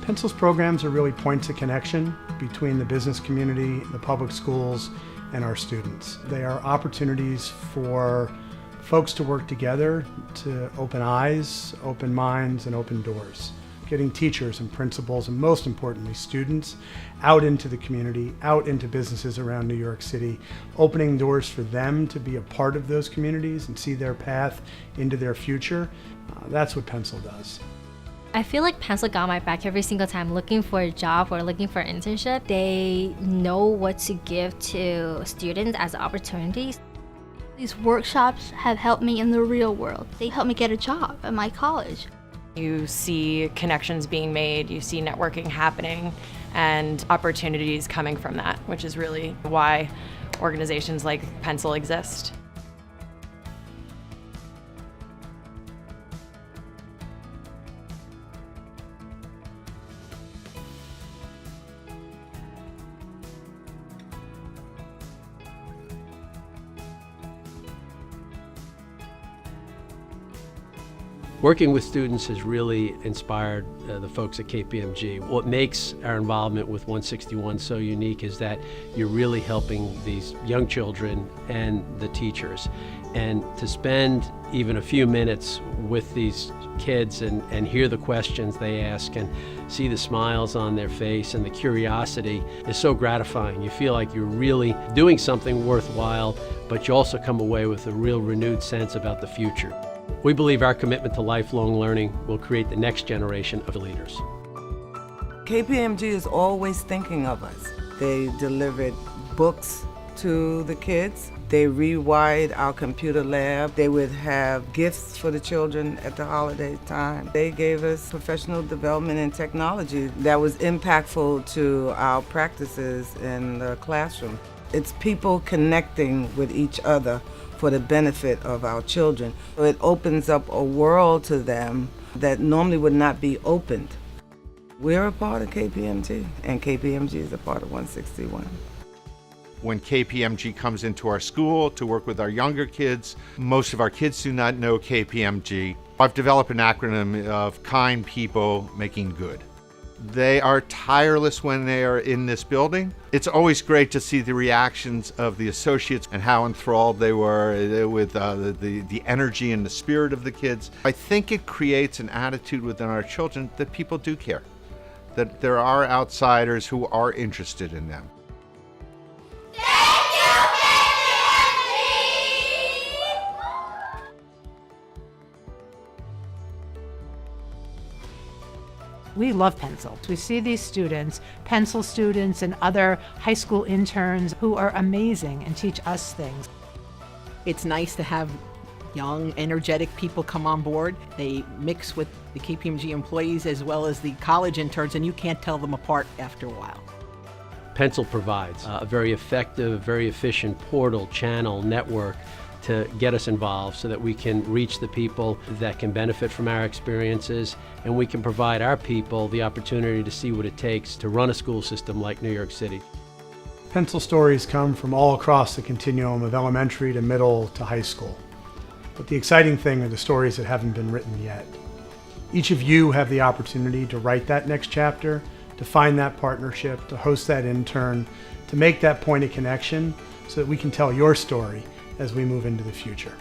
Pencil's programs are really points of connection between the business community, the public schools, and our students. They are opportunities for folks to work together to open eyes, open minds, and open doors. Getting teachers and principals, and most importantly, students out into the community, out into businesses around New York City, opening doors for them to be a part of those communities and see their path into their future. That's what Pencil does. I feel like Pencil got my back every single time looking for a job or looking for an internship. They know what to give to students as opportunities. These workshops have helped me in the real world. They helped me get a job at my college. You see connections being made, you see networking happening, and opportunities coming from that, which is really why organizations like Pencil exist. Working with students has really inspired the folks at KPMG. What makes our involvement with 161 so unique is that you're really helping these young children and the teachers. And to spend even a few minutes with these kids and hear the questions they ask and see the smiles on their face and the curiosity is so gratifying. You feel like you're really doing something worthwhile, but you also come away with a real renewed sense about the future. We believe our commitment to lifelong learning will create the next generation of leaders. KPMG is always thinking of us. They delivered books to the kids. They rewired our computer lab. They would have gifts for the children at the holiday time. They gave us professional development in technology that was impactful to our practices in the classroom. It's people connecting with each other for the benefit of our children. So it opens up a world to them that normally would not be opened. We're a part of KPMG, and KPMG is a part of 161. When KPMG comes into our school to work with our younger kids, most of our kids do not know KPMG. I've developed an acronym of kind people making good. They are tireless when they are in this building. It's always great to see the reactions of the associates and how enthralled they were with the energy and the spirit of the kids. I think it creates an attitude within our children that people do care, that there are outsiders who are interested in them. We love Pencil. We see these students, Pencil students and other high school interns who are amazing and teach us things. It's nice to have young, energetic people come on board. They mix with the KPMG employees as well as the college interns, and you can't tell them apart after a while. Pencil provides a very effective, very efficient portal, channel, network to get us involved so that we can reach the people that can benefit from our experiences, and we can provide our people the opportunity to see what it takes to run a school system like New York City. Pencil stories come from all across the continuum of elementary to middle to high school. But the exciting thing are the stories that haven't been written yet. Each of you have the opportunity to write that next chapter, to find that partnership, to host that intern, to make that point of connection so that we can tell your story as we move into the future.